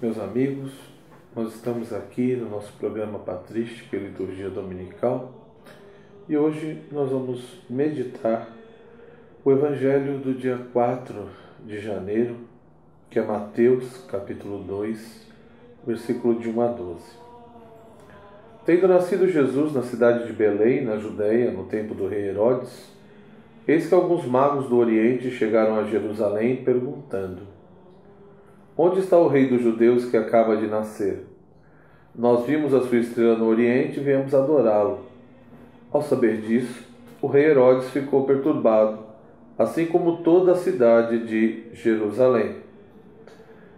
Meus amigos, nós estamos aqui no nosso programa Patrística e Liturgia Dominical e hoje nós vamos meditar o Evangelho do dia 4 de janeiro, que é Mateus, capítulo 2, versículo de 1 a 12. Tendo nascido Jesus na cidade de Belém, na Judéia, no tempo do rei Herodes, eis que alguns magos do Oriente chegaram a Jerusalém perguntando: onde está o rei dos judeus que acaba de nascer? Nós vimos a sua estrela no Oriente e viemos adorá-lo. Ao saber disso, o rei Herodes ficou perturbado, assim como toda a cidade de Jerusalém.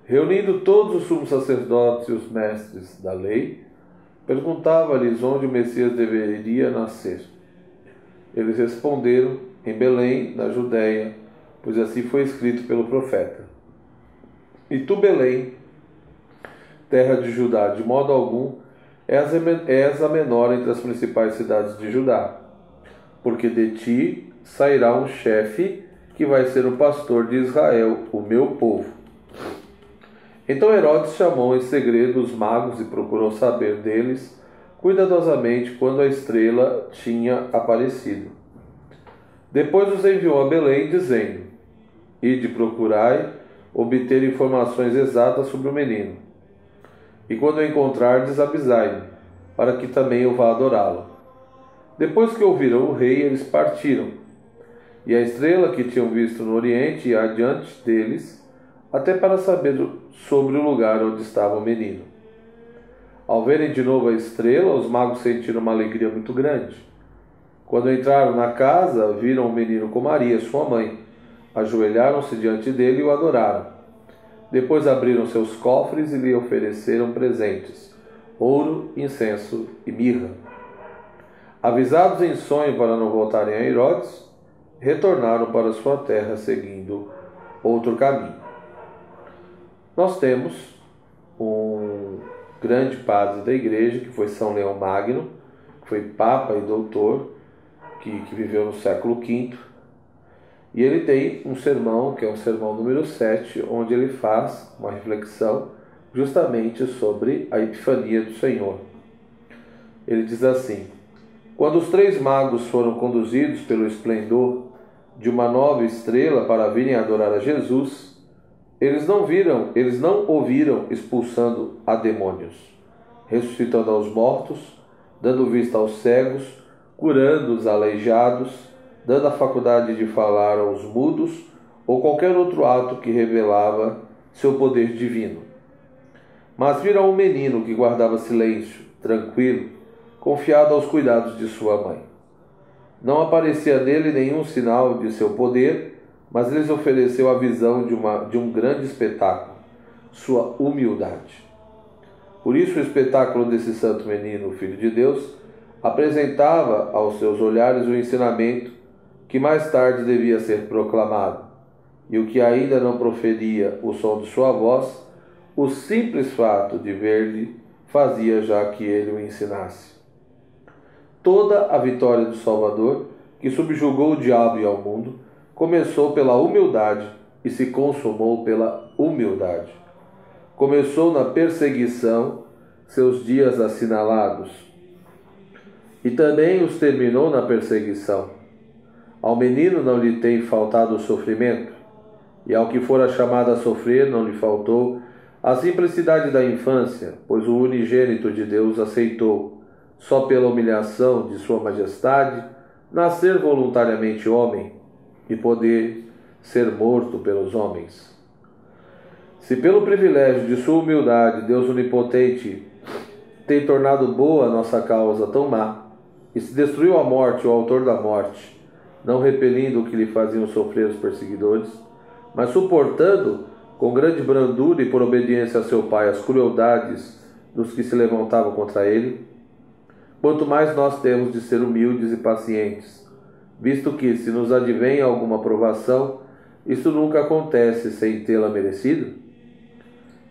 Reunindo todos os sumos sacerdotes e os mestres da lei, perguntava-lhes onde o Messias deveria nascer. Eles responderam: em Belém, na Judéia, pois assim foi escrito pelo profeta. E tu, Belém, terra de Judá, de modo algum és a menor entre as principais cidades de Judá, porque de ti sairá um chefe que vai ser o pastor de Israel, o meu povo. Então Herodes chamou em segredo os magos e procurou saber deles cuidadosamente quando a estrela tinha aparecido. Depois os enviou a Belém, dizendo: ide procurai obter informações exatas sobre o menino. E quando o encontrardes, avisai-me, para que também eu vá adorá-lo. Depois que ouviram o rei, eles partiram. E a estrela que tinham visto no Oriente ia adiante deles, até para saber sobre o lugar onde estava o menino. Ao verem de novo a estrela, os magos sentiram uma alegria muito grande. Quando entraram na casa, viram o menino com Maria, sua mãe. Ajoelharam-se diante dele e o adoraram. Depois abriram seus cofres e lhe ofereceram presentes: ouro, incenso e mirra. Avisados em sonho para não voltarem a Herodes, retornaram para sua terra seguindo outro caminho. Nós temos um grande padre da igreja, que foi São Leão Magno, que foi papa e doutor, que viveu no século V. E ele tem um sermão, que é o sermão número 7, onde ele faz uma reflexão justamente sobre a Epifania do Senhor. Ele diz assim: quando os 3 magos foram conduzidos pelo esplendor de uma nova estrela para virem adorar a Jesus, eles não ouviram expulsando a demônios, ressuscitando aos mortos, dando vista aos cegos, curando os aleijados, dando a faculdade de falar aos mudos, ou qualquer outro ato que revelava seu poder divino. Mas viram um menino que guardava silêncio, tranquilo, confiado aos cuidados de sua mãe. Não aparecia nele nenhum sinal de seu poder, mas lhes ofereceu a visão de um grande espetáculo, sua humildade. Por isso o espetáculo desse santo menino, Filho de Deus, apresentava aos seus olhares o ensinamento que mais tarde devia ser proclamado, e o que ainda não proferia o som de sua voz, o simples fato de ver-lhe fazia já que ele o ensinasse. Toda a vitória do Salvador, que subjugou o diabo e ao mundo, começou pela humildade e se consumou pela humildade. Começou na perseguição, seus dias assinalados, e também os terminou na perseguição. Ao menino não lhe tem faltado o sofrimento, e ao que fora chamado a sofrer não lhe faltou a simplicidade da infância, pois o unigênito de Deus aceitou, só pela humilhação de sua majestade, nascer voluntariamente homem e poder ser morto pelos homens. Se pelo privilégio de sua humildade Deus onipotente tem tornado boa a nossa causa tão má, e se destruiu a morte, o autor da morte, não repelindo o que lhe faziam sofrer os perseguidores, mas suportando com grande brandura e por obediência a seu Pai as crueldades dos que se levantavam contra ele, quanto mais nós temos de ser humildes e pacientes, visto que, se nos advém alguma provação, isto nunca acontece sem tê-la merecido?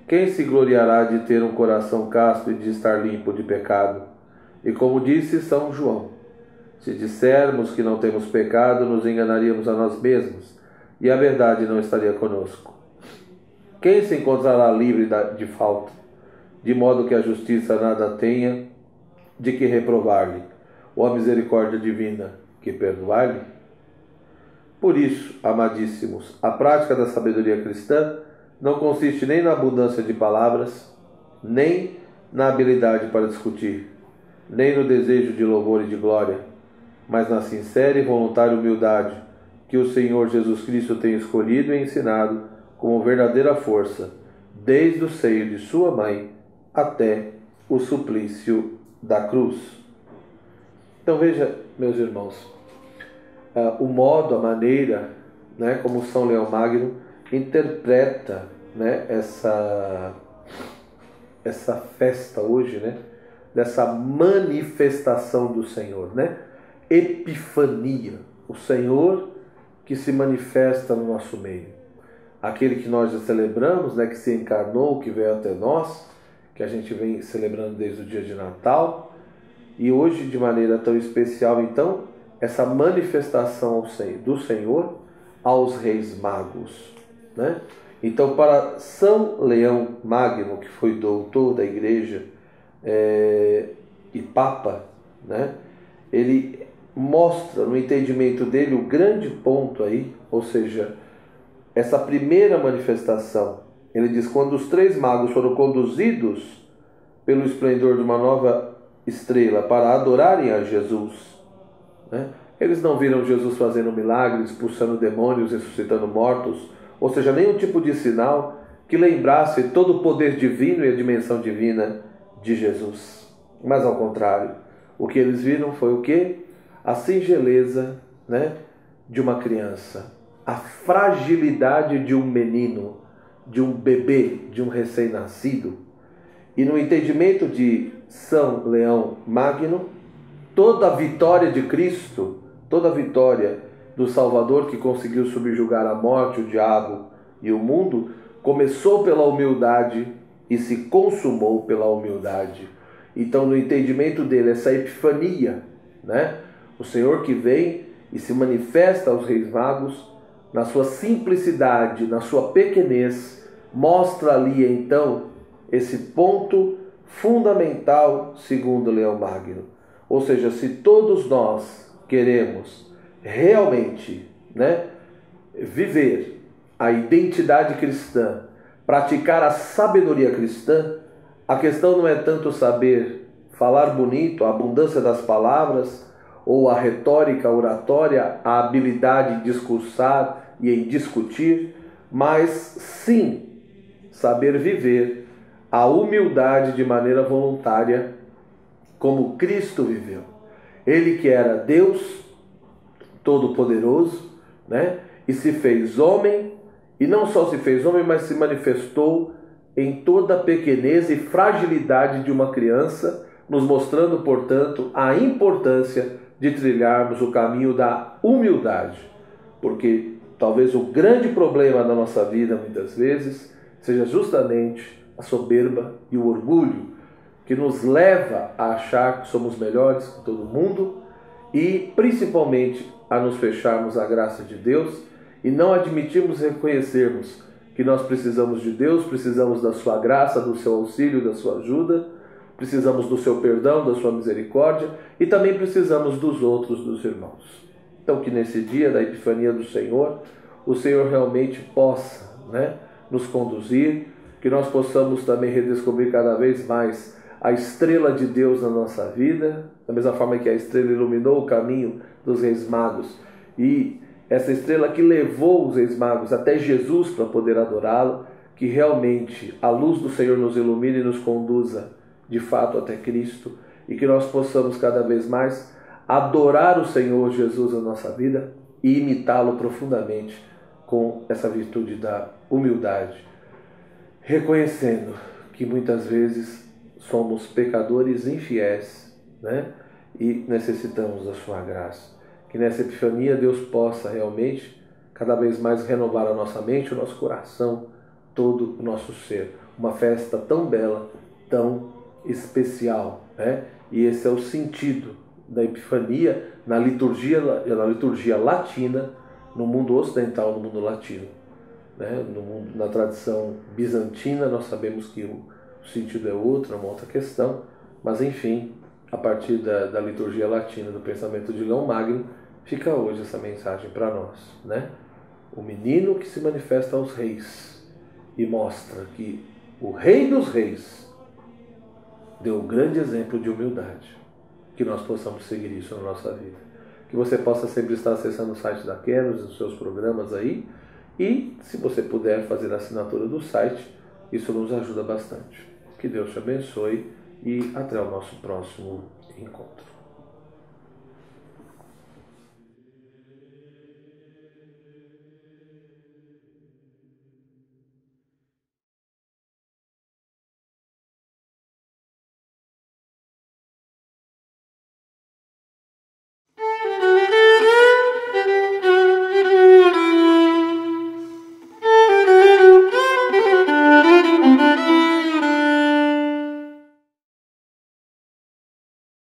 Quem se gloriará de ter um coração casto e de estar limpo de pecado? E como disse São João: se dissermos que não temos pecado, nos enganaríamos a nós mesmos, e a verdade não estaria conosco. Quem se encontrará livre de falta, de modo que a justiça nada tenha de que reprovar-lhe, ou a misericórdia divina que perdoar-lhe? Por isso, amadíssimos, a prática da sabedoria cristã não consiste nem na abundância de palavras, nem na habilidade para discutir, nem no desejo de louvor e de glória, mas na sincera e voluntária humildade que o Senhor Jesus Cristo tem escolhido e ensinado como verdadeira força, desde o seio de sua mãe até o suplício da cruz. Então veja, meus irmãos, o modo, a maneira, né, como São Leão Magno interpreta, né, essa festa hoje, né, dessa manifestação do Senhor, né? Epifania, o Senhor que se manifesta no nosso meio. Aquele que nós já celebramos, né, que se encarnou, que veio até nós, que a gente vem celebrando desde o dia de Natal, e hoje de maneira tão especial, então, essa manifestação do Senhor aos reis magos, né? Então, para São Leão Magno, que foi doutor da Igreja e Papa, né? Ele mostra no entendimento dele o grande ponto aí, ou seja, essa primeira manifestação. Ele diz: quando os três magos foram conduzidos pelo esplendor de uma nova estrela para adorarem a Jesus, né? Eles não viram Jesus fazendo milagres, expulsando demônios, ressuscitando mortos, ou seja, nenhum tipo de sinal que lembrasse todo o poder divino e a dimensão divina de Jesus. Mas ao contrário, o que eles viram foi o quê? A singeleza, né, de uma criança, a fragilidade de um menino, de um bebê, de um recém-nascido. E no entendimento de São Leão Magno, toda a vitória de Cristo, toda a vitória do Salvador que conseguiu subjugar a morte, o diabo e o mundo, começou pela humildade e se consumou pela humildade. Então, no entendimento dele, essa epifania, né? O Senhor que vem e se manifesta aos reis magos, na sua simplicidade, na sua pequenez, mostra ali então esse ponto fundamental, segundo Leão Magno. Ou seja, se todos nós queremos realmente, né, viver a identidade cristã, praticar a sabedoria cristã, a questão não é tanto saber falar bonito, a abundância das palavras, ou a retórica, a oratória, a habilidade em discursar e em discutir, mas sim saber viver a humildade de maneira voluntária, como Cristo viveu. Ele que era Deus Todo-Poderoso, né? E se fez homem, e não só se fez homem, mas se manifestou em toda a pequenez e fragilidade de uma criança, nos mostrando, portanto, a importância de trilharmos o caminho da humildade. Porque talvez o grande problema da nossa vida, muitas vezes, seja justamente a soberba e o orgulho, que nos leva a achar que somos melhores que todo mundo e, principalmente, a nos fecharmos à graça de Deus e não admitirmos e reconhecermos que nós precisamos de Deus, precisamos da sua graça, do seu auxílio, da sua ajuda, precisamos do seu perdão, da sua misericórdia e também precisamos dos outros, dos irmãos. Então, que nesse dia da Epifania do Senhor, o Senhor realmente possa, né, nos conduzir, que nós possamos também redescobrir cada vez mais a estrela de Deus na nossa vida, da mesma forma que a estrela iluminou o caminho dos reis magos, e essa estrela que levou os reis magos até Jesus para poder adorá-lo, que realmente a luz do Senhor nos ilumine e nos conduza de fato até Cristo, e que nós possamos cada vez mais adorar o Senhor Jesus na nossa vida e imitá-lo profundamente com essa virtude da humildade, reconhecendo que muitas vezes somos pecadores infiéis, né? E necessitamos da sua graça. Que nessa Epifania Deus possa realmente cada vez mais renovar a nossa mente, o nosso coração, todo o nosso ser. Uma festa tão bela, tão especial, né? E esse é o sentido da Epifania na liturgia latina, no mundo ocidental, no mundo latino. né? Na tradição bizantina nós sabemos que o sentido é outro, é uma outra questão, mas enfim, a partir da liturgia latina, do pensamento de Leão Magno, fica hoje essa mensagem para nós, né? O menino que se manifesta aos reis e mostra que o Rei dos Reis deu um grande exemplo de humildade. Que nós possamos seguir isso na nossa vida. Que você possa sempre estar acessando o site da Keros, os seus programas aí, e se você puder fazer a assinatura do site, isso nos ajuda bastante. Que Deus te abençoe e até o nosso próximo encontro.